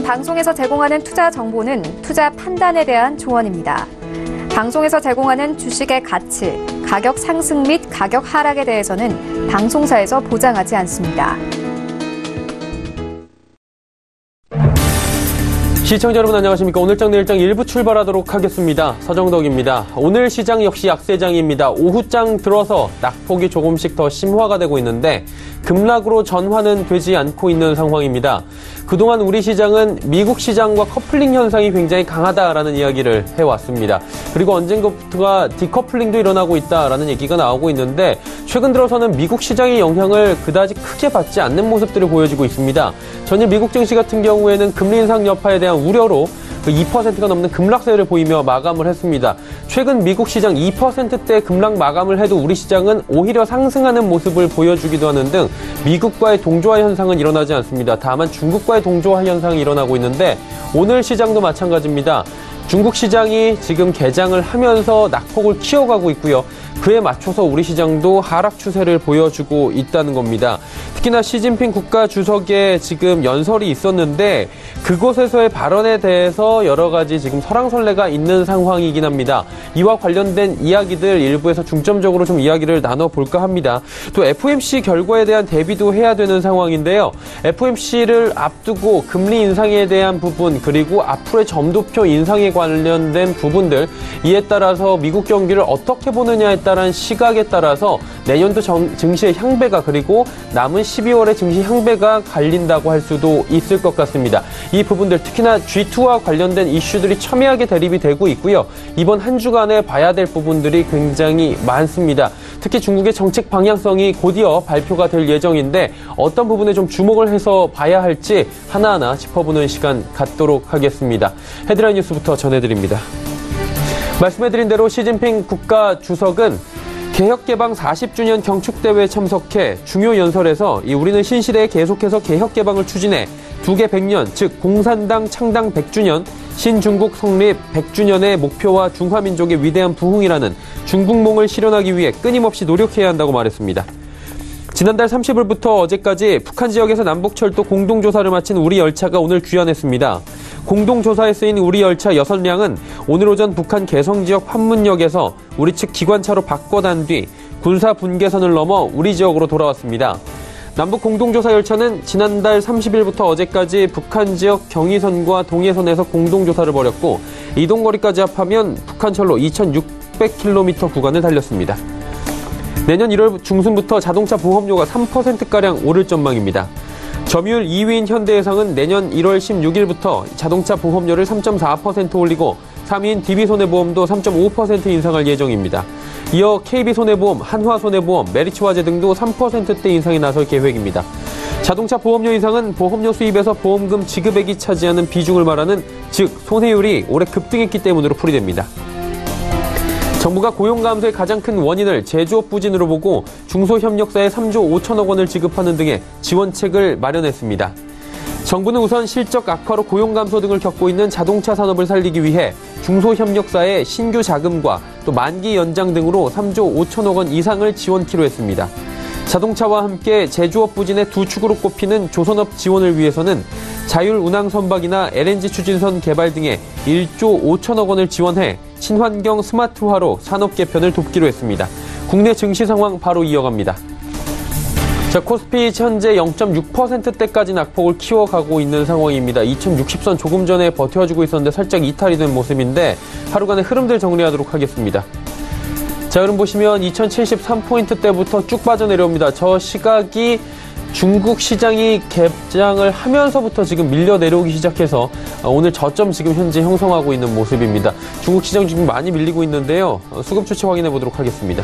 방송에서 제공하는 투자 정보는 투자 판단에 대한 조언입니다. 방송에서 제공하는 주식의 가치, 가격 상승 및 가격 하락에 대해서는 방송사에서 보장하지 않습니다. 시청자 여러분 안녕하십니까. 오늘장 내일장 일부 출발하도록 하겠습니다. 서정덕입니다. 오늘 시장 역시 약세장입니다. 오후장 들어서 낙폭이 조금씩 더 심화가 되고 있는데 급락으로 전환은 되지 않고 있는 상황입니다. 그동안 우리 시장은 미국 시장과 커플링 현상이 굉장히 강하다라는 이야기를 해왔습니다. 그리고 언젠가부터가 디커플링도 일어나고 있다라는 얘기가 나오고 있는데 최근 들어서는 미국 시장의 영향을 그다지 크게 받지 않는 모습들을 보여주고 있습니다. 전일 미국 증시 같은 경우에는 금리 인상 여파에 대한 우려로 2%가 넘는 급락세를 보이며 마감을 했습니다. 최근 미국 시장 2%대 급락 마감을 해도 우리 시장은 오히려 상승하는 모습을 보여주기도 하는 등 미국과의 동조화 현상은 일어나지 않습니다. 다만 중국과의 동조화 현상이 일어나고 있는데 오늘 시장도 마찬가지입니다. 중국 시장이 지금 개장을 하면서 낙폭을 키워가고 있고요. 그에 맞춰서 우리 시장도 하락 추세를 보여주고 있다는 겁니다. 특히나 시진핑 국가주석의 지금 연설이 있었는데 그곳에서의 발언에 대해서 여러 가지 지금 설왕설래가 있는 상황이긴 합니다. 이와 관련된 이야기들 일부에서 중점적으로 좀 이야기를 나눠볼까 합니다. 또 FOMC 결과에 대한 대비도 해야 되는 상황인데요. FOMC를 앞두고 금리 인상에 대한 부분 그리고 앞으로의 점도표 인상에 관련된 부분들 이에 따라서 미국 경기를 어떻게 보느냐에 따른 시각에 따라서 내년도 증시의 향배가 그리고 남은 12월의 증시 향배가 갈린다고 할 수도 있을 것 같습니다. 이 부분들 특히나 G2와 관련된 이슈들이 첨예하게 대립이 되고 있고요. 이번 한 주간에 봐야 될 부분들이 굉장히 많습니다. 특히 중국의 정책 방향성이 곧이어 발표가 될 예정인데 어떤 부분에 좀 주목을 해서 봐야 할지 하나하나 짚어보는 시간 갖도록 하겠습니다. 헤드라인 뉴스부터 전해드립니다. 말씀해드린 대로 시진핑 국가주석은 개혁개방 40주년 경축대회에 참석해 중요 연설에서 우리는 신시대에 계속해서 개혁개방을 추진해 두개 100년, 즉 공산당 창당 100주년, 신중국 성립 100주년의 목표와 중화민족의 위대한 부흥이라는 중국몽을 실현하기 위해 끊임없이 노력해야 한다고 말했습니다. 지난달 30일부터 어제까지 북한 지역에서 남북철도 공동조사를 마친 우리 열차가 오늘 귀환했습니다. 공동조사에 쓰인 우리 열차 6량은 오늘 오전 북한 개성지역 환문역에서 우리 측 기관차로 바꿔단 뒤 군사 분계선을 넘어 우리 지역으로 돌아왔습니다. 남북 공동조사 열차는 지난달 30일부터 어제까지 북한 지역 경의선과 동해선에서 공동조사를 벌였고 이동거리까지 합하면 북한철로 2,600km 구간을 달렸습니다. 내년 1월 중순부터 자동차 보험료가 3%가량 오를 전망입니다. 점유율 2위인 현대해상은 내년 1월 16일부터 자동차 보험료를 3.4% 올리고 3위인 DB손해보험도 3.5% 인상할 예정입니다. 이어 KB손해보험, 한화손해보험, 메리츠화재 등도 3%대 인상에 나설 계획입니다. 자동차 보험료 인상은 보험료 수입에서 보험금 지급액이 차지하는 비중을 말하는 즉 손해율이 올해 급등했기 때문으로 풀이됩니다. 정부가 고용 감소의 가장 큰 원인을 제조업 부진으로 보고 중소협력사에 3조 5천억 원을 지급하는 등의 지원책을 마련했습니다. 정부는 우선 실적 악화로 고용 감소 등을 겪고 있는 자동차 산업을 살리기 위해 중소협력사에 신규 자금과 또 만기 연장 등으로 3조 5천억 원 이상을 지원키로 했습니다. 자동차와 함께 제조업 부진의 두 축으로 꼽히는 조선업 지원을 위해서는 자율 운항 선박이나 LNG 추진선 개발 등에 1조 5천억 원을 지원해 친환경 스마트화로 산업 개편을 돕기로 했습니다. 국내 증시 상황 바로 이어갑니다. 자, 코스피 현재 0.6%대까지 낙폭을 키워가고 있는 상황입니다. 2060선 조금 전에 버텨주고 있었는데 살짝 이탈이 된 모습인데 하루간의 흐름들 정리하도록 하겠습니다. 자, 여러분 보시면 2073포인트대부터 쭉 빠져내려옵니다. 저 시각이 중국 시장이 개장을 하면서부터 지금 밀려 내려오기 시작해서 오늘 저점 지금 현재 형성하고 있는 모습입니다. 중국 시장 지금 많이 밀리고 있는데요. 수급 추치 확인해 보도록 하겠습니다.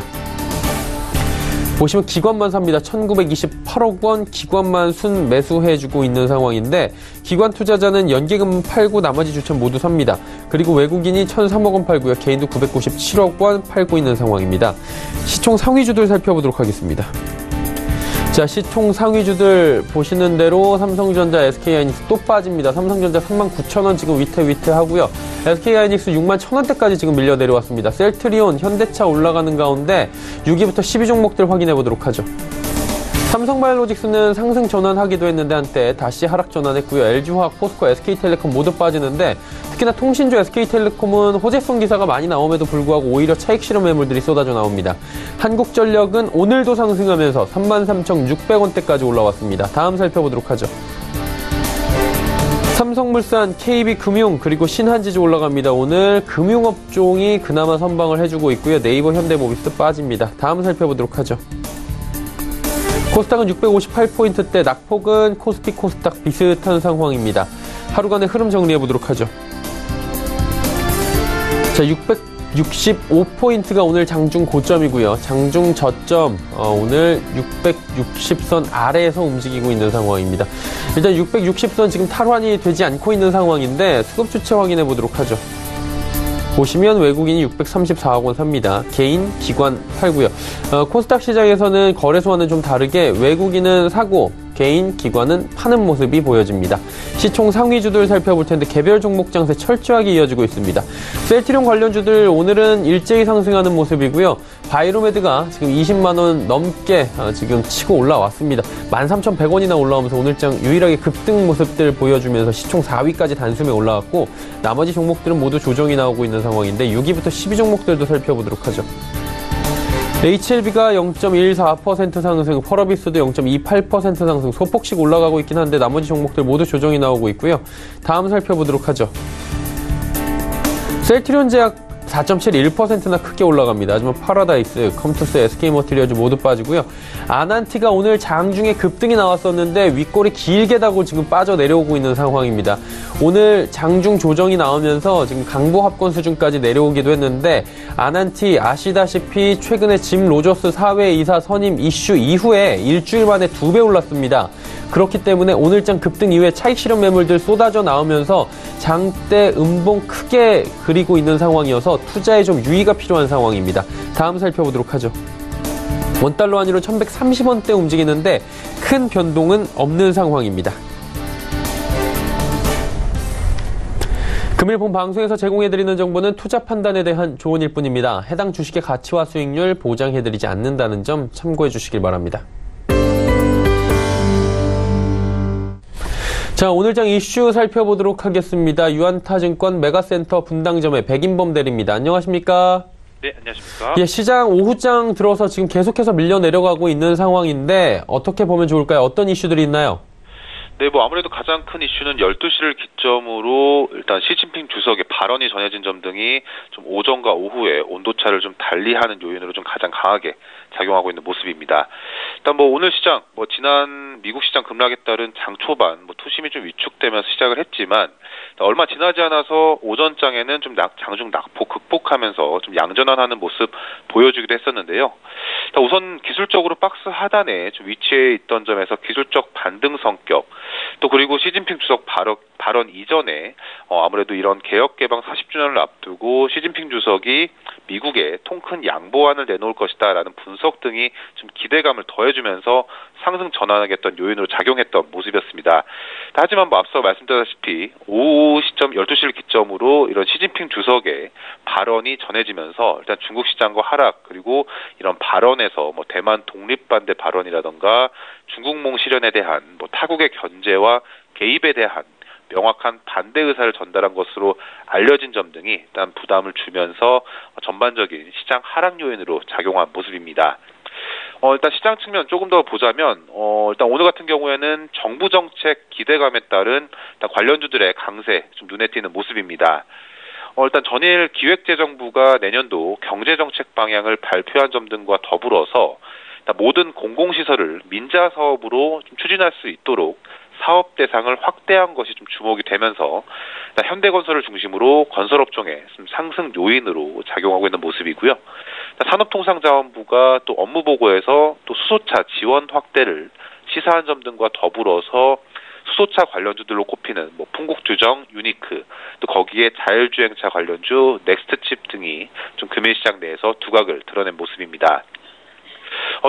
보시면 기관만 삽니다. 1928억 원 기관만 순 매수해주고 있는 상황인데 기관 투자자는 연기금 팔고 나머지 주천 모두 삽니다. 그리고 외국인이 1,003억 원 팔고요. 개인도 997억 원 팔고 있는 상황입니다. 시총 상위주들 살펴보도록 하겠습니다. 자, 시총 상위주들 보시는 대로 삼성전자, SK하이닉스 또 빠집니다. 삼성전자 39,000원 지금 위태위태하고요. SK하이닉스 61,000원대까지 지금 밀려 내려왔습니다. 셀트리온, 현대차 올라가는 가운데 6위부터 12종목들 확인해 보도록 하죠. 삼성바이오로직스는 상승 전환하기도 했는데 한때 다시 하락 전환했고요. LG화학, 포스코, SK텔레콤 모두 빠지는데 특히나 통신주 SK텔레콤은 호재성 기사가 많이 나옴에도 불구하고 오히려 차익 실현 매물들이 쏟아져 나옵니다. 한국전력은 오늘도 상승하면서 33,600원대까지 올라왔습니다. 다음 살펴보도록 하죠. 삼성물산, KB금융 그리고 신한지주 올라갑니다. 오늘 금융업종이 그나마 선방을 해주고 있고요. 네이버, 현대모비스 빠집니다. 다음 살펴보도록 하죠. 코스닥은 658포인트대, 낙폭은 코스피, 코스닥 비슷한 상황입니다. 하루간의 흐름 정리해보도록 하죠. 자, 665포인트가 오늘 장중 고점이고요. 장중 저점 오늘 660선 아래에서 움직이고 있는 상황입니다. 일단 660선 지금 탈환이 되지 않고 있는 상황인데 수급 주체 확인해 보도록 하죠. 보시면 외국인이 634억 원 삽니다. 개인, 기관 팔고요. 코스닥 시장에서는 거래소와는 좀 다르게 외국인은 사고 개인, 기관은 파는 모습이 보여집니다. 시총 상위주들 살펴볼 텐데 개별 종목 장세 철저하게 이어지고 있습니다. 셀트리온 관련주들 오늘은 일제히 상승하는 모습이고요. 바이로메드가 지금 20만 원 넘게 지금 치고 올라왔습니다. 13,100원이나 올라오면서 오늘장 유일하게 급등 모습들 보여주면서 시총 4위까지 단숨에 올라왔고 나머지 종목들은 모두 조정이 나오고 있는 상황인데 6위부터 10위 종목들도 살펴보도록 하죠. HLB가 0.14% 상승, 펄어비스도 0.28% 상승, 소폭씩 올라가고 있긴 한데 나머지 종목들 모두 조정이 나오고 있고요. 다음 살펴보도록 하죠. 셀트리온제약 4.71%나 크게 올라갑니다. 하지만 파라다이스, 컴투스, SK머티리얼즈 모두 빠지고요. 아난티가 오늘 장중에 급등이 나왔었는데 윗골이 길게 다고 지금 빠져 내려오고 있는 상황입니다. 오늘 장중 조정이 나오면서 지금 강보 합권 수준까지 내려오기도 했는데 아난티 아시다시피 최근에 짐 로저스 사회이사 선임 이슈 이후에 일주일 만에 2배 올랐습니다. 그렇기 때문에 오늘장 급등 이후에 차익 실현 매물들 쏟아져 나오면서 장대 음봉 크게 그리고 있는 상황이어서 투자에 좀 유의가 필요한 상황입니다. 다음 살펴보도록 하죠. 원달러 환율은 1130원대 움직이는데 큰 변동은 없는 상황입니다. 금일 본 방송에서 제공해드리는 정보는 투자 판단에 대한 조언일 뿐입니다. 해당 주식의 가치와 수익률 보장해드리지 않는다는 점 참고해 주시길 바랍니다. 자, 오늘장 이슈 살펴보도록 하겠습니다. 유안타증권 메가센터 분당점의 백인범 대리입니다. 안녕하십니까? 네, 안녕하십니까? 예, 시장 오후장 들어서 지금 계속해서 밀려 내려가고 있는 상황인데 어떻게 보면 좋을까요? 어떤 이슈들이 있나요? 네, 아무래도 가장 큰 이슈는 12시를 기점으로 일단 시진핑 주석의 발언이 전해진 점 등이 좀 오전과 오후에 온도차를 좀 달리하는 요인으로 좀 가장 강하게 작용하고 있는 모습입니다. 일단 오늘 시장, 지난 미국 시장 급락에 따른 장 초반 투심이 좀 위축되면서 시작을 했지만 얼마 지나지 않아서 오전장에는 좀 장중 낙폭 극복하면서 좀 양전환하는 모습 보여주기도 했었는데요. 우선 기술적으로 박스 하단에 좀 위치해 있던 점에서 기술적 반등 성격, 또 그리고 시진핑 주석 발언 이전에 아무래도 이런 개혁 개방 40주년을 앞두고 시진핑 주석이 미국에 통큰 양보안을 내놓을 것이다라는 분석 등이 좀 기대감을 더해주면서 상승 전환하겠던 요인으로 작용했던 모습이었습니다. 하지만 앞서 말씀드렸다시피 오후 시점 12시를 기점으로 이런 시진핑 주석의 발언이 전해지면서 일단 중국 시장과 하락, 그리고 이런 발언에서 대만 독립반대 발언이라던가 중국몽 실현에 대한 타국의 견제와 개입에 대한 명확한 반대 의사를 전달한 것으로 알려진 점 등이 일단 부담을 주면서 전반적인 시장 하락 요인으로 작용한 모습입니다. 일단 시장 측면 조금 더 보자면 일단 오늘 같은 경우에는 정부 정책 기대감에 따른 일단 관련주들의 강세 좀 눈에 띄는 모습입니다. 일단 전일 기획재정부가 내년도 경제정책 방향을 발표한 점 등과 더불어서 모든 공공시설을 민자 사업으로 좀 추진할 수 있도록 사업 대상을 확대한 것이 좀 주목이 되면서 현대건설을 중심으로 건설업종의 상승 요인으로 작용하고 있는 모습이고요. 산업통상자원부가 또 업무보고에서 또 수소차 지원 확대를 시사한 점 등과 더불어서 수소차 관련주들로 꼽히는 풍국주정, 유니크, 또 거기에 자율주행차 관련주 넥스트칩 등이 좀 금일시장 내에서 두각을 드러낸 모습입니다.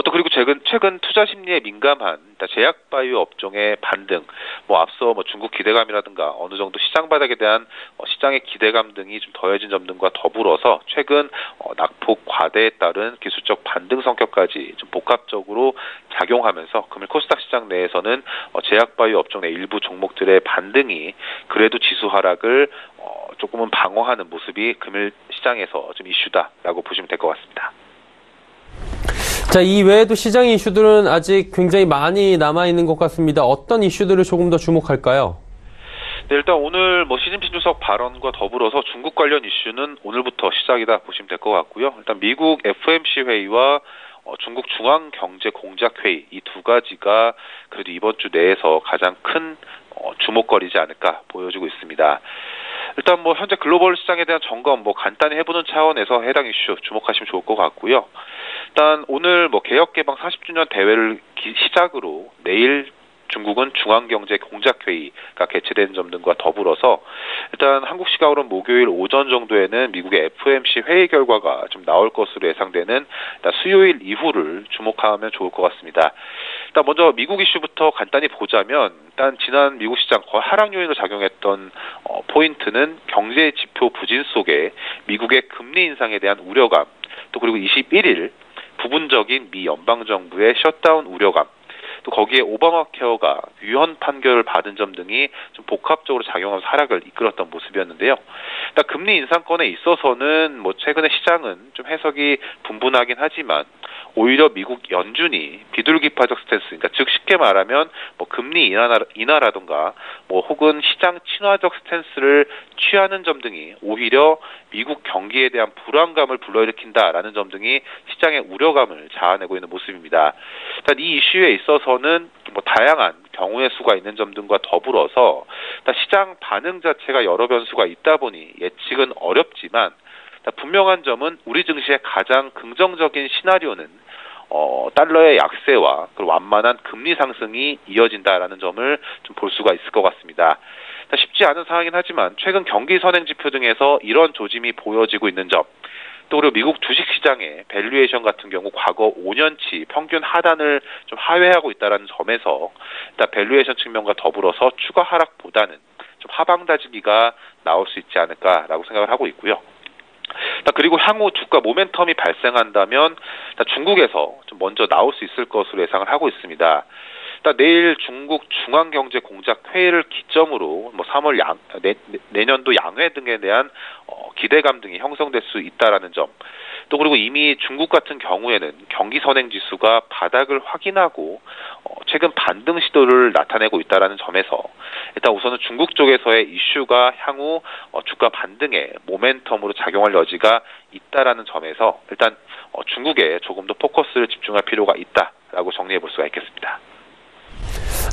또 그리고 최근 투자 심리에 민감한 제약바이오 업종의 반등, 앞서 중국 기대감이라든가 어느 정도 시장 바닥에 대한 시장의 기대감 등이 좀 더해진 점 등과 더불어서 최근 낙폭 과대에 따른 기술적 반등 성격까지 좀 복합적으로 작용하면서 금일 코스닥 시장 내에서는 제약바이오 업종 내 일부 종목들의 반등이 그래도 지수 하락을 조금은 방어하는 모습이 금일 시장에서 좀 이슈다라고 보시면 될 것 같습니다. 자, 이 외에도 시장 이슈들은 아직 굉장히 많이 남아있는 것 같습니다. 어떤 이슈들을 조금 더 주목할까요? 네, 일단 오늘 시진핑 주석 발언과 더불어서 중국 관련 이슈는 오늘부터 시작이다 보시면 될 것 같고요. 일단 미국 FOMC 회의와 중국 중앙경제공작회의 이 두 가지가 그래도 이번 주 내에서 가장 큰 주목거리지 않을까 보여지고 있습니다. 일단 현재 글로벌 시장에 대한 점검 간단히 해보는 차원에서 해당 이슈 주목하시면 좋을 것 같고요. 일단 오늘 개혁개방 40주년 대회를 시작으로 내일 중국은 중앙경제공작회의가 개최되는 점 등과 더불어서 일단 한국 시각으로는 목요일 오전 정도에는 미국의 FOMC 회의 결과가 좀 나올 것으로 예상되는 수요일 이후를 주목하면 좋을 것 같습니다. 일단 먼저 미국 이슈부터 간단히 보자면 일단 지난 미국 시장 하락 요인으로 작용했던 포인트는 경제 지표 부진 속에 미국의 금리 인상에 대한 우려감, 또 그리고 21일 부분적인 미 연방정부의 셧다운 우려감, 또 거기에 오바마 케어가 유언 판결을 받은 점 등이 좀 복합적으로 작용하면서 하락을 이끌었던 모습이었는데요. 일단 금리 인상권에 있어서는 최근에 시장은 좀 해석이 분분하긴 하지만 오히려 미국 연준이 비둘기파적 스탠스, 그러니까 즉 쉽게 말하면 금리 인하라든가 혹은 시장 친화적 스탠스를 취하는 점 등이 오히려 미국 경기에 대한 불안감을 불러일으킨다라는 점 등이 시장의 우려감을 자아내고 있는 모습입니다. 일단 이 이슈에 있어서는 다양한 경우의 수가 있는 점 등과 더불어서 시장 반응 자체가 여러 변수가 있다 보니 예측은 어렵지만 분명한 점은 우리 증시의 가장 긍정적인 시나리오는 달러의 약세와 그리고 완만한 금리 상승이 이어진다라는 점을 좀 볼 수가 있을 것 같습니다. 쉽지 않은 상황이긴 하지만 최근 경기 선행 지표 등에서 이런 조짐이 보여지고 있는 점, 또 그리고 미국 주식시장의 밸류에이션 같은 경우 과거 5년치 평균 하단을 좀 하회하고 있다는 점에서 일단 밸류에이션 측면과 더불어서 추가 하락보다는 좀 하방 다지기가 나올 수 있지 않을까라고 생각을 하고 있고요. 그리고 향후 주가 모멘텀이 발생한다면 중국에서 좀 먼저 나올 수 있을 것으로 예상을 하고 있습니다. 내일 중국 중앙경제공작회의를 기점으로 3월 내년도 양회 등에 대한 기대감 등이 형성될 수 있다라는 점, 또 그리고 이미 중국 같은 경우에는 경기 선행 지수가 바닥을 확인하고 최근 반등 시도를 나타내고 있다라는 점에서 일단 우선은 중국 쪽에서의 이슈가 향후 주가 반등의 모멘텀으로 작용할 여지가 있다라는 점에서 일단 중국에 조금 더 포커스를 집중할 필요가 있다라고 정리해 볼 수가 있겠습니다.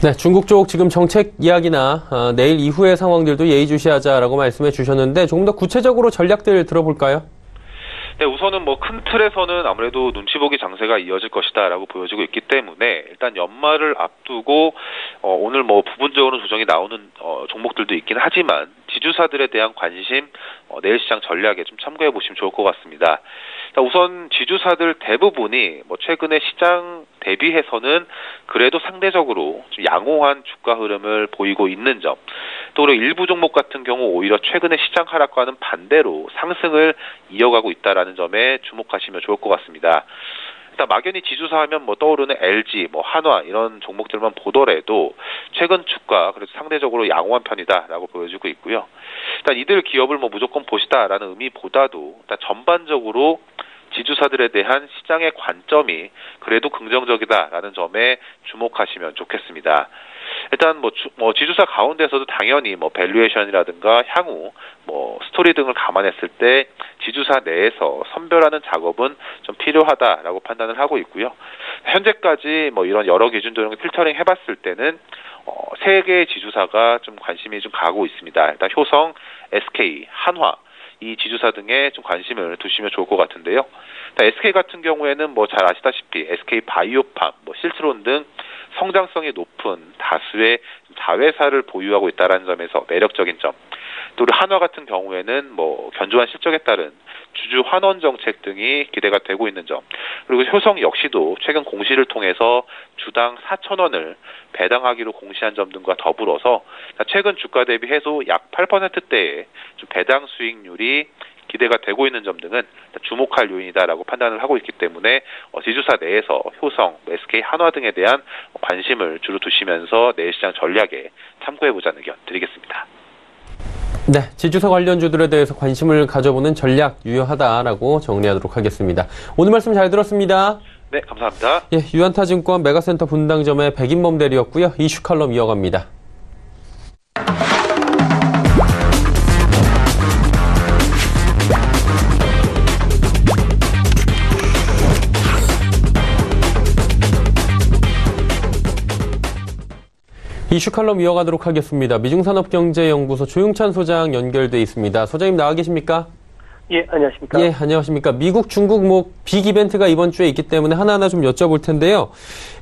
네, 중국 쪽 지금 정책 이야기나 내일 이후의 상황들도 예의주시하자라고 말씀해 주셨는데 조금 더 구체적으로 전략들 들어볼까요? 네, 우선은 큰 틀에서는 아무래도 눈치 보기 장세가 이어질 것이다라고 보여지고 있기 때문에 일단 연말을 앞두고 오늘 부분적으로 조정이 나오는 종목들도 있긴 하지만 지주사들에 대한 관심 내일 시장 전략에 좀 참고해 보시면 좋을 것 같습니다. 우선 지주사들 대부분이 최근에 시장 대비해서는 그래도 상대적으로 좀 양호한 주가 흐름을 보이고 있는 점, 또 그리고 일부 종목 같은 경우 오히려 최근에 시장 하락과는 반대로 상승을 이어가고 있다라는 점에 주목하시면 좋을 것 같습니다. 일단 막연히 지주사 하면 떠오르는 LG, 한화 이런 종목들만 보더라도 최근 주가 그래도 상대적으로 양호한 편이다라고 보여지고 있고요. 일단 이들 기업을 무조건 보시다라는 의미보다도 일단 전반적으로 지주사들에 대한 시장의 관점이 그래도 긍정적이다라는 점에 주목하시면 좋겠습니다. 일단 지주사 가운데서도 당연히 밸류에이션이라든가 향후 스토리 등을 감안했을 때 지주사 내에서 선별하는 작업은 좀 필요하다라고 판단을 하고 있고요. 현재까지 이런 여러 기준들을 필터링 해봤을 때는 세 개의 지주사가 좀 관심이 좀 가고 있습니다. 일단 효성, SK, 한화 이 지주사 등에 좀 관심을 두시면 좋을 것 같은데요. SK 같은 경우에는 잘 아시다시피 SK 바이오팜, 실트론 등 성장성이 높은 다수의 자회사를 보유하고 있다는 점에서 매력적인 점. 또 우리 한화 같은 경우에는 뭐 견조한 실적에 따른 주주 환원 정책 등이 기대가 되고 있는 점, 그리고 효성 역시도 최근 공시를 통해서 주당 4,000원을 배당하기로 공시한 점 등과 더불어서 최근 주가 대비 해소 약 8%대의 좀 배당 수익률이 기대가 되고 있는 점 등은 주목할 요인이다라고 판단을 하고 있기 때문에 지주사 내에서 효성, SK, 한화 등에 대한 관심을 주로 두시면서 내일시장 전략에 참고해보자는 의견 드리겠습니다. 네, 지주사 관련주들에 대해서 관심을 가져보는 전략 유효하다라고 정리하도록 하겠습니다. 오늘 말씀 잘 들었습니다. 네, 감사합니다. 예, 유한타증권 메가센터 분당점의 백인범 대리였고요. 이슈 칼럼 이어갑니다. 이슈 칼럼 이어가도록 하겠습니다. 미중산업경제연구소 조용찬 소장 연결돼 있습니다. 소장님 나와 계십니까? 예, 안녕하십니까? 예, 안녕하십니까? 미국, 중국 빅 이벤트가 이번 주에 있기 때문에 하나하나 좀 여쭤볼 텐데요.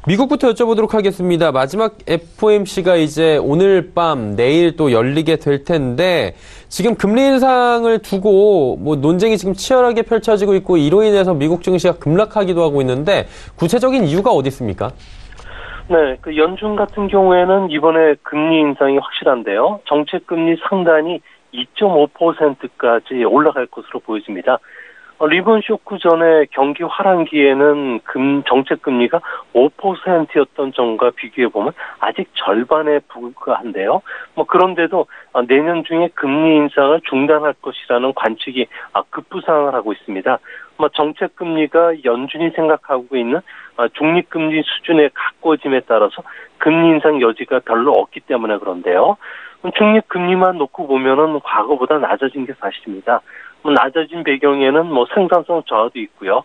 미국부터 여쭤보도록 하겠습니다. 마지막 FOMC가 이제 오늘 밤, 내일 또 열리게 될 텐데 지금 금리 인상을 두고 논쟁이 지금 치열하게 펼쳐지고 있고 이로 인해서 미국 증시가 급락하기도 하고 있는데 구체적인 이유가 어디 있습니까? 네, 연준 같은 경우에는 이번에 금리 인상이 확실한데요. 정책금리 상단이 2.5%까지 올라갈 것으로 보여집니다. 리본 쇼크 전에 경기 화랑기에는 정책금리가 5%였던 점과 비교해보면 아직 절반에 불과한데요. 그런데도 내년 중에 금리 인상을 중단할 것이라는 관측이 급부상을 하고 있습니다. 정책금리가 연준이 생각하고 있는 중립금리 수준에 가까워짐에 따라서 금리 인상 여지가 별로 없기 때문에 그런데요. 중립금리만 놓고 보면은 과거보다 낮아진 게 사실입니다. 낮아진 배경에는 생산성 저하도 있고요.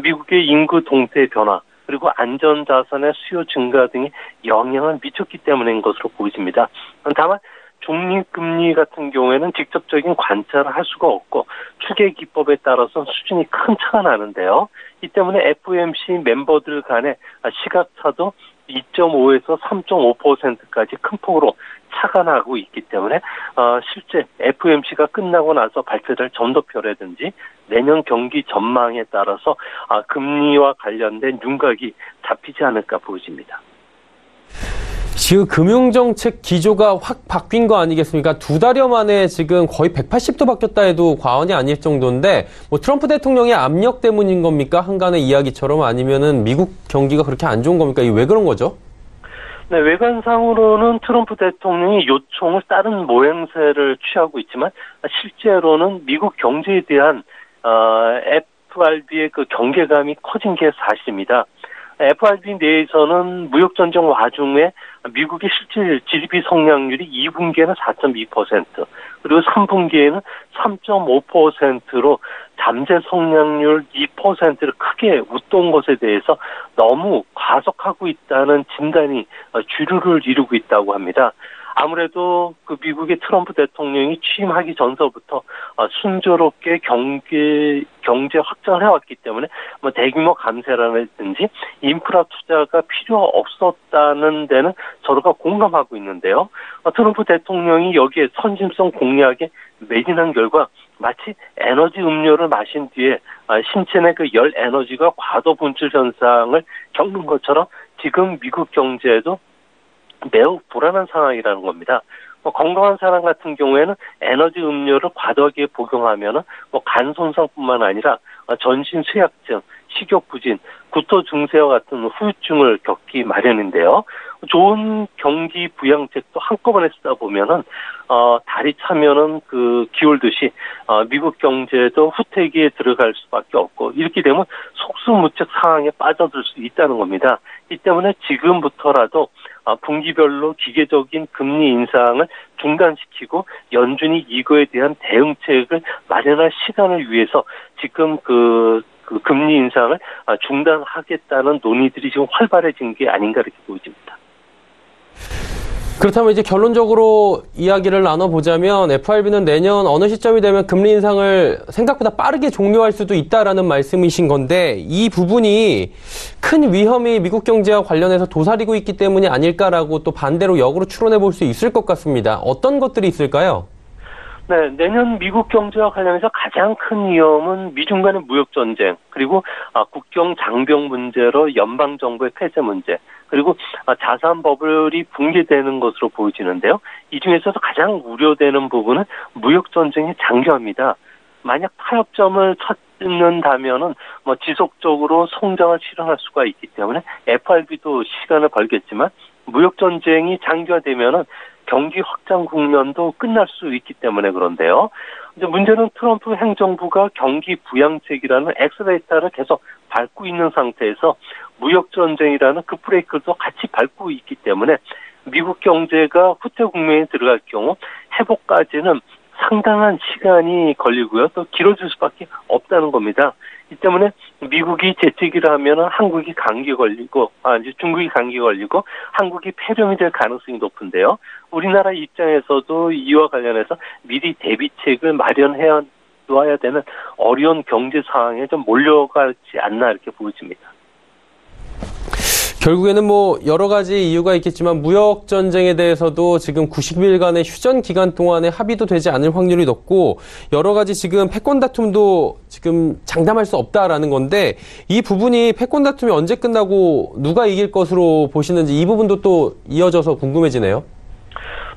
미국의 인구 동태 변화, 그리고 안전자산의 수요 증가 등이 영향을 미쳤기 때문인 것으로 보여집니다. 다만 중립금리 같은 경우에는 직접적인 관찰을 할 수가 없고 추계 기법에 따라서 수준이 큰 차가 나는데요. 이 때문에 FOMC 멤버들 간의 시각차도 2.5에서 3.5%까지 큰 폭으로 차가 나고 있기 때문에 실제 FOMC가 끝나고 나서 발표될 전도표라든지 내년 경기 전망에 따라서 금리와 관련된 윤곽이 잡히지 않을까 보여집니다. 지금 금융정책 기조가 확 바뀐 거 아니겠습니까? 2달여 만에 지금 거의 180도 바뀌었다 해도 과언이 아닐 정도인데 트럼프 대통령의 압력 때문인 겁니까? 한간의 이야기처럼 아니면은 미국 경기가 그렇게 안 좋은 겁니까? 이게 왜 그런 거죠? 네, 외관상으로는 트럼프 대통령이 요청을 따른 모양새를 취하고 있지만 실제로는 미국 경제에 대한 FRB의 경계감이 커진 게 사실입니다. FRB 내에서는 무역전쟁 와중에 미국의 실질 GDP 성장률이 2분기에는 4.2%, 그리고 3분기에는 3.5%로 잠재 성장률 2%를 크게 웃돈 것에 대해서 너무 과속하고 있다는 진단이 주류를 이루고 있다고 합니다. 아무래도 미국의 트럼프 대통령이 취임하기 전서부터 순조롭게 경제 확장을 해왔기 때문에 대규모 감세라든지 인프라 투자가 필요 없었다는 데는 서로가 공감하고 있는데요. 트럼프 대통령이 여기에 선심성 공약에 매진한 결과 마치 에너지 음료를 마신 뒤에 신체 내 열 에너지가 과도 분출 현상을 겪는 것처럼 지금 미국 경제에도 매우 불안한 상황이라는 겁니다. 건강한 사람 같은 경우에는 에너지 음료를 과도하게 복용하면은 간 손상뿐만 아니라 전신 쇠약증, 식욕 부진, 구토 증세와 같은 후유증을 겪기 마련인데요. 좋은 경기 부양책도 한꺼번에 쓰다 보면은 달이 차면은 기울듯이 미국 경제도 후퇴기에 들어갈 수밖에 없고 이렇게 되면 속수무책 상황에 빠져들 수 있다는 겁니다. 이 때문에 지금부터라도 분기별로 기계적인 금리 인상을 중단시키고 연준이 이거에 대한 대응책을 마련할 시간을 위해서 지금 금리 인상을 중단하겠다는 논의들이 지금 활발해진 게 아닌가 이렇게 보여집니다. 그렇다면 이제 결론적으로 이야기를 나눠보자면 FRB는 내년 어느 시점이 되면 금리 인상을 생각보다 빠르게 종료할 수도 있다라는 말씀이신 건데 이 부분이 큰 위험이 미국 경제와 관련해서 도사리고 있기 때문이 아닐까라고 또 반대로 역으로 추론해 볼 수 있을 것 같습니다. 어떤 것들이 있을까요? 네, 내년 미국 경제와 관련해서 가장 큰 위험은 미중 간의 무역 전쟁, 그리고 국경 장벽 문제로 연방 정부의 폐쇄 문제, 그리고 자산 버블이 붕괴되는 것으로 보여지는데요. 이 중에서도 가장 우려되는 부분은 무역 전쟁이 장기화입니다. 만약 타협점을 찾는다면은 지속적으로 성장을 실현할 수가 있기 때문에 FRB도 시간을 벌겠지만 무역 전쟁이 장기화되면은 경기 확장 국면도 끝날 수 있기 때문에 그런데요. 이제 문제는 트럼프 행정부가 경기 부양책이라는 엑셀레이터를 계속 밟고 있는 상태에서 무역 전쟁이라는 그 브레이크도 같이 밟고 있기 때문에 미국 경제가 후퇴 국면에 들어갈 경우 회복까지는 상당한 시간이 걸리고요. 또 길어질 수밖에 없다는 겁니다. 이 때문에 미국이 재채기를 하면은 한국이 감기 걸리고, 이제 중국이 감기 걸리고 한국이 폐렴이 될 가능성이 높은데요. 우리나라 입장에서도 이와 관련해서 미리 대비책을 마련해야 놔야 되는 어려운 경제 상황에 좀 몰려가지 않나 이렇게 보여집니다. 결국에는 여러 가지 이유가 있겠지만 무역 전쟁에 대해서도 지금 90일간의 휴전 기간 동안에 합의도 되지 않을 확률이 높고 여러 가지 지금 패권 다툼도 지금 장담할 수 없다라는 건데 이 부분이 패권 다툼이 언제 끝나고 누가 이길 것으로 보시는지 이 부분도 또 이어져서 궁금해지네요.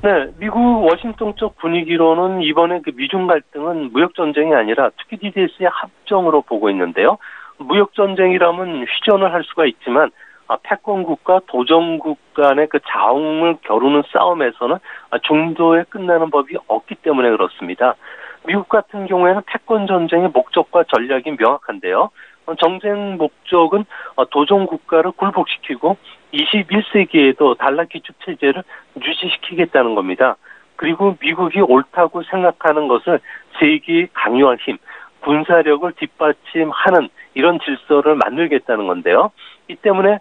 네, 미국 워싱턴 쪽 분위기로는 이번에 그 미중 갈등은 무역 전쟁이 아니라 TDS의 합정으로 보고 있는데요. 무역 전쟁이라면 휴전을 할 수가 있지만 패권국과 도전국 간의 그 자웅을 겨루는 싸움에서는 중도에 끝나는 법이 없기 때문에 그렇습니다. 미국 같은 경우에는 패권 전쟁의 목적과 전략이 명확한데요. 정쟁 목적은 도전국가를 굴복시키고 21세기에도 달러 기축 체제를 유지시키겠다는 겁니다. 그리고 미국이 옳다고 생각하는 것을 세계에 강요할 힘, 군사력을 뒷받침하는 이런 질서를 만들겠다는 건데요. 이 때문에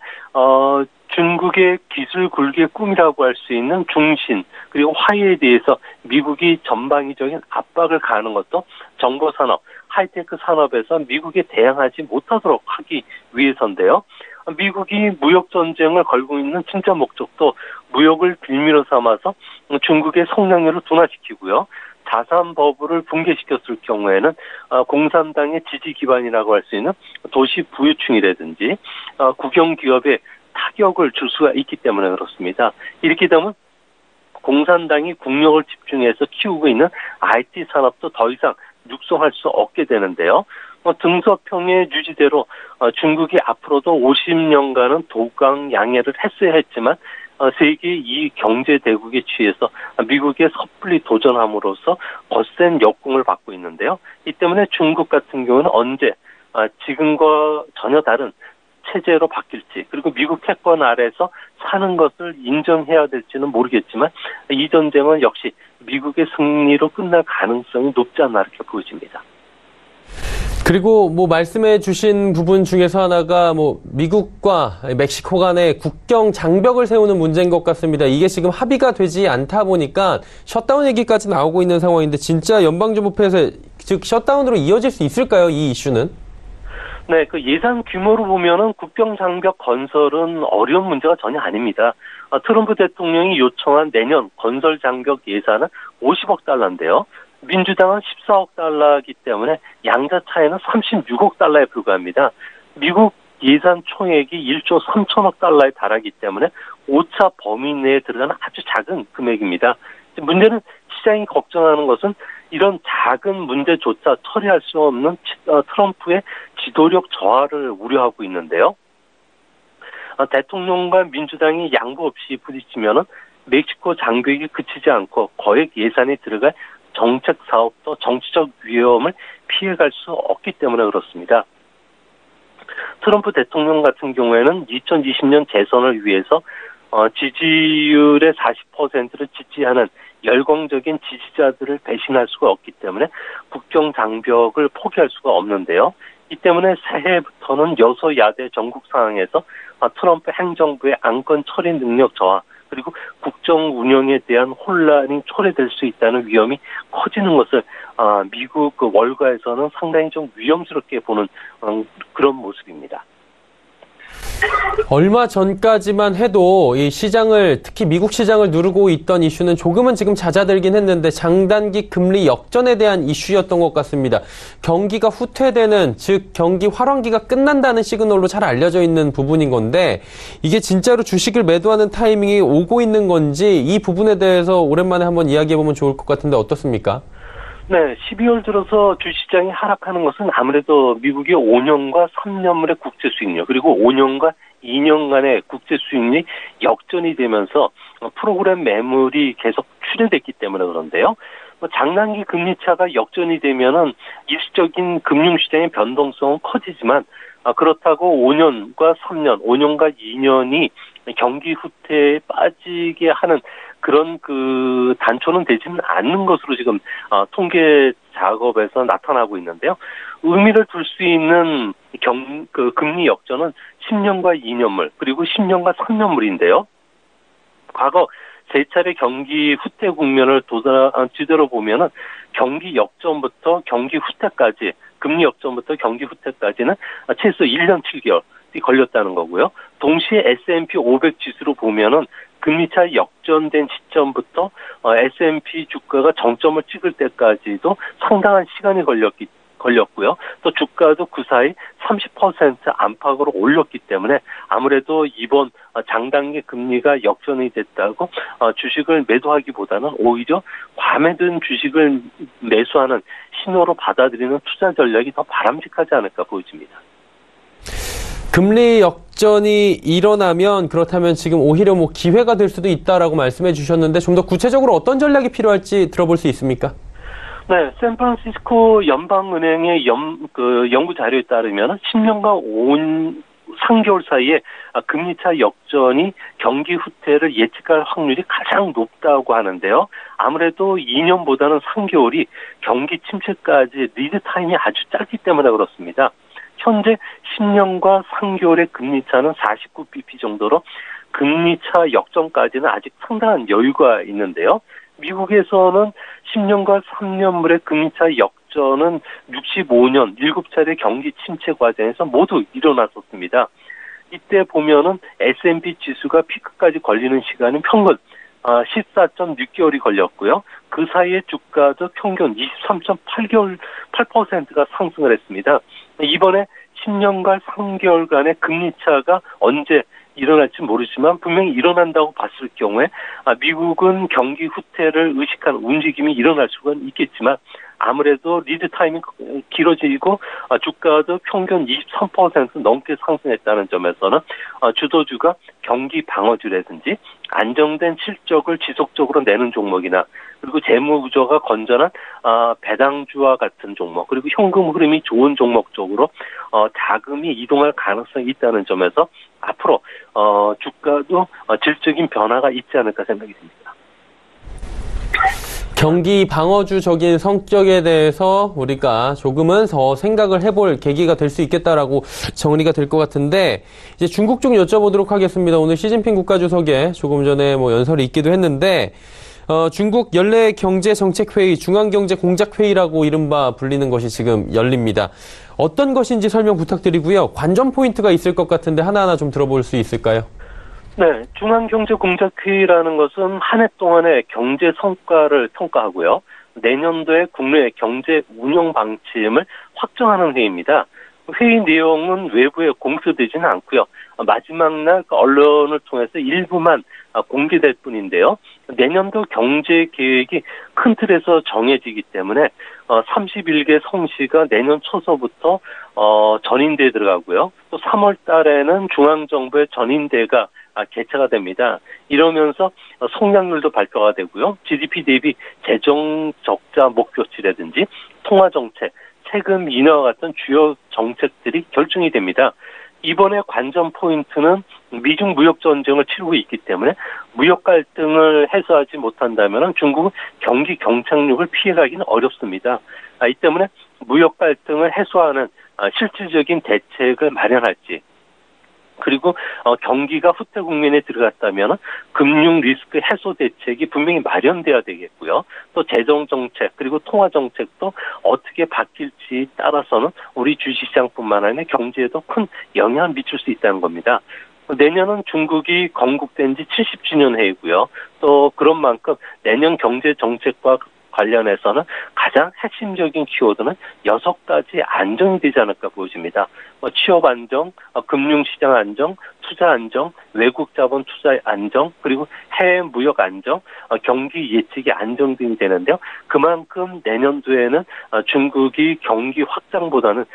중국의 기술 굴기의 꿈이라고 할 수 있는 중신 그리고 화해에 대해서 미국이 전방위적인 압박을 가하는 것도 정보산업, 하이테크 산업에서 미국에 대항하지 못하도록 하기 위해서인데요. 미국이 무역 전쟁을 걸고 있는 진짜 목적도 무역을 빌미로 삼아서 중국의 성장률을 둔화시키고요. 자산 버블을 붕괴시켰을 경우에는 공산당의 지지 기반이라고 할 수 있는 도시 부유층이라든지 국영 기업에 타격을 줄 수가 있기 때문에 그렇습니다. 이렇게 되면 공산당이 국력을 집중해서 키우고 있는 IT 산업도 더 이상 육성할 수 없게 되는데요. 등서평의 유지대로 중국이 앞으로도 50년간은 도강 양해를 했어야 했지만 세계 이 경제 대국에 취해서 미국에 섣불리 도전함으로써 거센 역공을 받고 있는데요. 이 때문에 중국 같은 경우는 언제 지금과 전혀 다른 체제로 바뀔지 그리고 미국 패권 아래에서 사는 것을 인정해야 될지는 모르겠지만 이 전쟁은 역시 미국의 승리로 끝날 가능성이 높지 않나 이렇게 보여집니다. 그리고 말씀해 주신 부분 중에서 하나가 미국과 멕시코 간의 국경 장벽을 세우는 문제인 것 같습니다. 이게 지금 합의가 되지 않다 보니까 셧다운 얘기까지 나오고 있는 상황인데 진짜 연방정부 폐쇄, 즉 셧다운으로 이어질 수 있을까요? 이 이슈는? 네, 그 예산 규모로 보면은 국경 장벽 건설은 어려운 문제가 전혀 아닙니다. 트럼프 대통령이 요청한 내년 건설 장벽 예산은 50억 달러인데요. 민주당은 14억 달러이기 때문에 양자 차이는 36억 달러에 불과합니다. 미국 예산 총액이 1조 3천억 달러에 달하기 때문에 오차 범위 내에 들어가는 아주 작은 금액입니다. 문제는 시장이 걱정하는 것은 이런 작은 문제조차 처리할 수 없는 트럼프의 지도력 저하를 우려하고 있는데요. 대통령과 민주당이 양보 없이 부딪히면은 멕시코 장벽이 그치지 않고 거액 예산이 들어갈 정책 사업도 정치적 위험을 피해갈 수 없기 때문에 그렇습니다. 트럼프 대통령 같은 경우에는 2020년 재선을 위해서 지지율의 40%를 지지하는 열광적인 지지자들을 배신할 수가 없기 때문에 국경 장벽을 포기할 수가 없는데요. 이 때문에 새해부터는 여소야대 전국 상황에서 트럼프 행정부의 안건 처리 능력 저하 그리고 국정 운영에 대한 혼란이 초래될 수 있다는 위험이 커지는 것을 미국 그 월가에서는 상당히 좀 위험스럽게 보는 그런 모습입니다. 얼마 전까지만 해도 이 시장을, 특히 미국 시장을 누르고 있던 이슈는 조금은 지금 잦아들긴 했는데 장단기 금리 역전에 대한 이슈였던 것 같습니다. 경기가 후퇴되는, 즉 경기 활황기가 끝난다는 시그널로 잘 알려져 있는 부분인 건데 이게 진짜로 주식을 매도하는 타이밍이 오고 있는 건지 이 부분에 대해서 오랜만에 한번 이야기해보면 좋을 것 같은데 어떻습니까? 네, 12월 들어서 주시장이 하락하는 것은 아무래도 미국의 5년과 3년물의 국제 수익률 그리고 5년과 2년간의 국제 수익률이 역전이 되면서 프로그램 매물이 계속 출현됐기 때문에 그런데요. 장단기 금리 차가 역전이 되면은 일시적인 금융시장의 변동성은 커지지만 그렇다고 5년과 3년, 5년과 2년이 경기 후퇴에 빠지게 하는 그런 그 단초는 되지는 않는 것으로 지금 통계 작업에서 나타나고 있는데요. 의미를 둘 수 있는 금리 역전은 10년과 2년물 그리고 10년과 3년물인데요. 과거 세 차례 경기 후퇴 국면을 뒤돌아보면은 경기 역전부터 경기 후퇴까지, 금리 역전부터 경기 후퇴까지는 최소 1년 7개월이 걸렸다는 거고요. 동시에 S&P 500 지수로 보면은 금리차 역전된 시점부터 S&P 주가가 정점을 찍을 때까지도 상당한 시간이 걸렸고요. 또 주가도 그 사이 30% 안팎으로 올렸기 때문에 아무래도 이번 장단기 금리가 역전이 됐다고 주식을 매도하기보다는 오히려 과매든 주식을 매수하는 신호로 받아들이는 투자 전략이 더 바람직하지 않을까 보여집니다. 금리 역전이 일어나면 그렇다면 지금 오히려 기회가 될 수도 있다라고 말씀해 주셨는데 좀 더 구체적으로 어떤 전략이 필요할지 들어볼 수 있습니까? 네, 샌프란시스코 연방은행의 연구 자료에 따르면 10년과 3개월 사이에 금리차 역전이 경기 후퇴를 예측할 확률이 가장 높다고 하는데요. 아무래도 2년보다는 3개월이 경기 침체까지 리드 타임이 아주 짧기 때문에 그렇습니다. 현재 10년과 3개월의 금리차는 49bp 정도로 금리차 역전까지는 아직 상당한 여유가 있는데요. 미국에서는 10년과 3년물의 금리차 역전은 65년 7차례 경기 침체 과정에서 모두 일어났었습니다. 이때 보면은 S&P 지수가 피크까지 걸리는 시간은 평균 14.6개월이 걸렸고요. 그 사이에 주가도 평균 23.8%가 상승을 했습니다. 이번에 10년과 3개월간의 금리차가 언제 일어날지 모르지만 분명히 일어난다고 봤을 경우에 미국은 경기 후퇴를 의식한 움직임이 일어날 수가 있겠지만 아무래도 리드 타임이 길어지고 주가도 평균 23% 넘게 상승했다는 점에서는 주도주가 경기 방어주라든지 안정된 실적을 지속적으로 내는 종목이나 그리고 재무 구조가 건전한 배당주와 같은 종목 그리고 현금 흐름이 좋은 종목 쪽으로 자금이 이동할 가능성이 있다는 점에서 앞으로 주가도 질적인 변화가 있지 않을까 생각이 듭니다. 경기 방어주적인 성격에 대해서 우리가 조금은 더 생각을 해볼 계기가 될 수 있겠다라고 정리가 될 것 같은데 이제 중국 쪽 여쭤보도록 하겠습니다. 오늘 시진핑 국가주석에 조금 전에 연설이 있기도 했는데 중국 연례 경제정책회의, 중앙경제공작회의라고 이른바 불리는 것이 지금 열립니다. 어떤 것인지 설명 부탁드리고요. 관전 포인트가 있을 것 같은데 하나하나 좀 들어볼 수 있을까요? 네, 중앙경제공작회의라는 것은 한 해 동안의 경제 성과를 평가하고요. 내년도에 국내 경제 운영 방침을 확정하는 회의입니다. 회의 내용은 외부에 공표되지는 않고요. 마지막 날 언론을 통해서 일부만 공개될 뿐인데요. 내년도 경제 계획이 큰 틀에서 정해지기 때문에 31개 성시가 내년 초서부터 전인대에 들어가고요. 또 3월 달에는 중앙정부의 전인대가 개최가 됩니다. 이러면서 성장률도 발표가 되고요. GDP 대비 재정 적자 목표치라든지 통화정책, 세금 인하와 같은 주요 정책들이 결정이 됩니다. 이번에 관전 포인트는 미중 무역 전쟁을 치르고 있기 때문에 무역 갈등을 해소하지 못한다면 중국은 경기 경착륙을 피해가기는 어렵습니다. 이 때문에 무역 갈등을 해소하는 실질적인 대책을 마련할지 그리고 경기가 후퇴 국면에 들어갔다면 금융 리스크 해소 대책이 분명히 마련돼야 되겠고요. 또 재정 정책 그리고 통화 정책도 어떻게 바뀔지 따라서는 우리 주식시장뿐만 아니라 경제에도 큰 영향을 미칠 수 있다는 겁니다. 내년은 중국이 건국된 지 70주년 해이고요. 또 그런 만큼 내년 경제 정책과 관련해서는 가장 핵심적인 키워드는 6가지 안정이 되지 않을까 보여집니다. 취업 안정, 금융시장 안정, 투자 안정, 외국 자본 투자 안정, 그리고 해외 무역 안정, 경기 예측이 안정 등이 되는데요. 그만큼 내년도에는 중국이 경기 확장보다는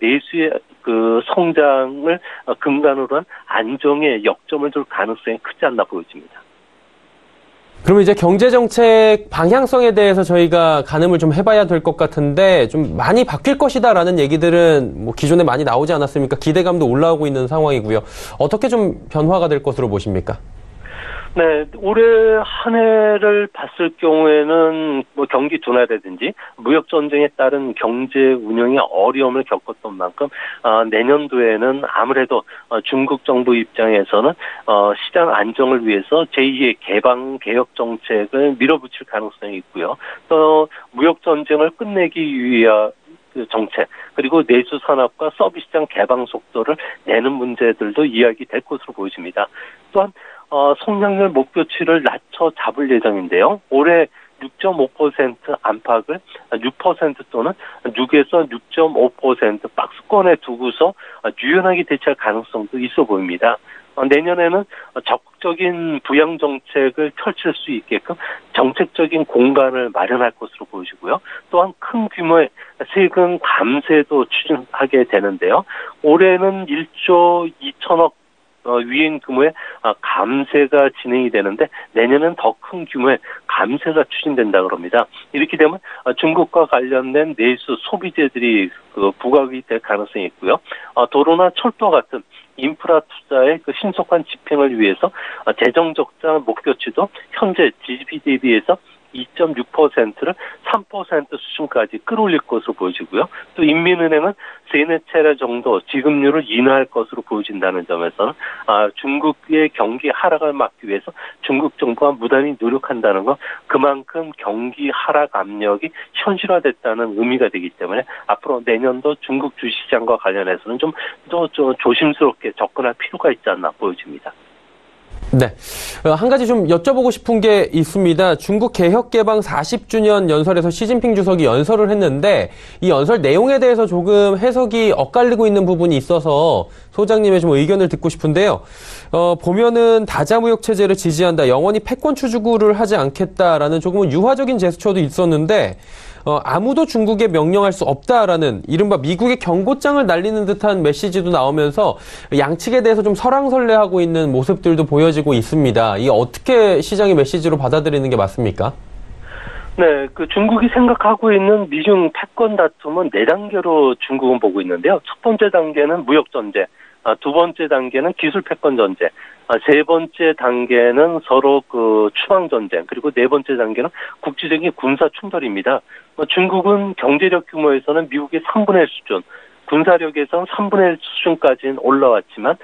내수의 그 성장을 근간으로 한 안정의 역점을 줄 가능성이 크지 않나 보여집니다. 그러면 이제 경제정책 방향성에 대해서 저희가 가늠을 좀 해봐야 될 것 같은데 좀 많이 바뀔 것이다라는 얘기들은 뭐 기존에 많이 나오지 않았습니까? 기대감도 올라오고 있는 상황이고요. 어떻게 좀 변화가 될 것으로 보십니까? 네, 올해 한 해를 봤을 경우에는 뭐 경기 둔화라든지 무역 전쟁에 따른 경제 운영에 어려움을 겪었던 만큼 내년도에는 아무래도 중국 정부 입장에서는 시장 안정을 위해서 제2의 개방 개혁 정책을 밀어붙일 가능성이 있고요. 또 무역 전쟁을 끝내기 위한 정책 그리고 내수 산업과 서비스 시장 개방 속도를 내는 문제들도 이야기될 것으로 보여집니다. 또한 성장률 목표치를 낮춰 잡을 예정인데요. 올해 6.5% 안팎을 6% 또는 6에서 6.5% 박스권에 두고서 유연하게 대처할 가능성도 있어 보입니다. 내년에는 적극적인 부양 정책을 펼칠 수 있게끔 정책적인 공간을 마련할 것으로 보이시고요. 또한 큰 규모의 세금 감세도 추진하게 되는데요. 올해는 1조 2천억 위인 규모의 감세가 진행이 되는데 내년은 더 큰 규모의 감세가 추진된다고 합니다. 이렇게 되면 중국과 관련된 내수 소비재들이 부각이 될 가능성이 있고요. 도로나 철도 같은 인프라 투자의 그 신속한 집행을 위해서 재정 적자 목표치도 현재 GDP 대비해서 2.6%를 3% 수준까지 끌어올릴 것으로 보여지고요. 또 인민은행은 3-4차례 정도 지급률을 인하할 것으로 보여진다는 점에서는 중국의 경기 하락을 막기 위해서 중국 정부가 무단히 노력한다는 건 그만큼 경기 하락 압력이 현실화됐다는 의미가 되기 때문에 앞으로 내년도 중국 주식시장과 관련해서는 좀 더 조심스럽게 접근할 필요가 있지 않나 보여집니다. 네. 한 가지 좀 여쭤보고 싶은 게 있습니다. 중국 개혁개방 40주년 연설에서 시진핑 주석이 연설을 했는데 이 연설 내용에 대해서 조금 해석이 엇갈리고 있는 부분이 있어서 소장님의 좀 의견을 듣고 싶은데요. 보면은 다자무역 체제를 지지한다. 영원히 패권 추구를 하지 않겠다라는 조금은 유화적인 제스처도 있었는데 아무도 중국에 명령할 수 없다라는 이른바 미국의 경고장을 날리는 듯한 메시지도 나오면서 양측에 대해서 좀 설왕설래하고 있는 모습들도 보여지고 있습니다. 이게 어떻게 시장의 메시지로 받아들이는 게 맞습니까? 네, 그 중국이 생각하고 있는 미중 패권 다툼은 4단계로 중국은 보고 있는데요. 첫 번째 단계는 무역 전쟁, 두 번째 단계는 기술 패권 전쟁, 세 번째 단계는 서로 그 추방 전쟁, 그리고 네 번째 단계는 국제적인 군사 충돌입니다. 중국은 경제력 규모에서는 미국의 3분의 1 수준, 군사력에서는 3분의 1 수준까지는 올라왔지만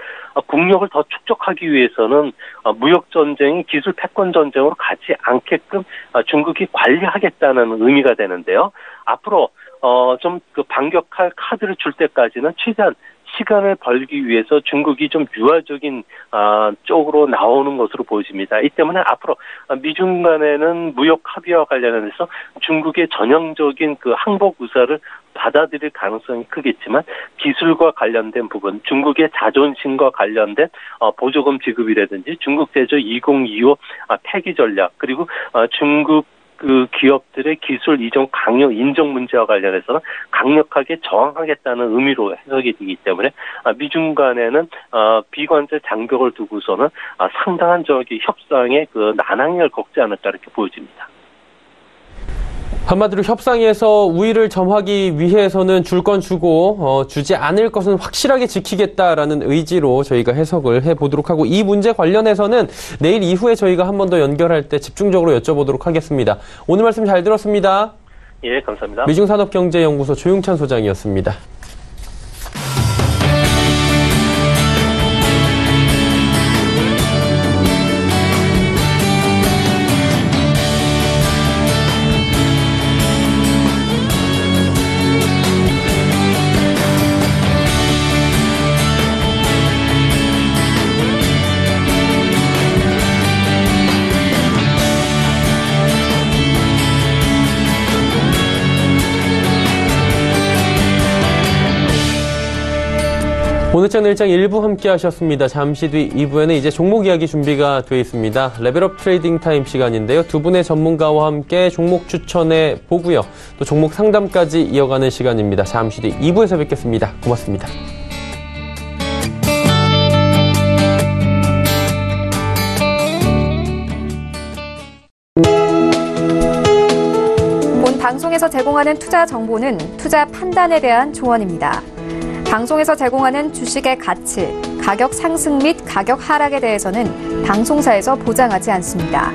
국력을 더 축적하기 위해서는 무역 전쟁이 기술 패권 전쟁으로 가지 않게끔 중국이 관리하겠다는 의미가 되는데요. 앞으로 좀 그 반격할 카드를 줄 때까지는 최대한 시간을 벌기 위해서 중국이 좀 유화적인 쪽으로 나오는 것으로 보여집니다. 이 때문에 앞으로 미중 간에는 무역 합의와 관련해서 중국의 전형적인 그 항복 의사를 받아들일 가능성이 크겠지만 기술과 관련된 부분, 중국의 자존심과 관련된 보조금 지급이라든지 중국 제조 2025 폐기 전략, 그리고 중국 그 기업들의 기술 이전 강력 인정 문제와 관련해서는 강력하게 저항하겠다는 의미로 해석이 되기 때문에 미중 간에는 비관제 장벽을 두고서는 상당한 저기 협상의 그 난항을 겪지 않을까 이렇게 보여집니다. 한마디로 협상에서 우위를 점하기 위해서는 줄 건 주고 주지 않을 것은 확실하게 지키겠다라는 의지로 저희가 해석을 해보도록 하고 이 문제 관련해서는 내일 이후에 저희가 한 번 더 연결할 때 집중적으로 여쭤보도록 하겠습니다. 오늘 말씀 잘 들었습니다. 예, 감사합니다. 미중산업경제연구소 조용찬 소장이었습니다. 오늘장 내일장 1부 함께 하셨습니다. 잠시 뒤 2부에는 이제 종목 이야기 준비가 되어 있습니다. 레벨업 트레이딩 타임 시간인데요. 두 분의 전문가와 함께 종목 추천해 보고요. 또 종목 상담까지 이어가는 시간입니다. 잠시 뒤 2부에서 뵙겠습니다. 고맙습니다. 본 방송에서 제공하는 투자 정보는 투자 판단에 대한 조언입니다. 방송에서 제공하는 주식의 가치, 가격 상승 및 가격 하락에 대해서는 방송사에서 보장하지 않습니다.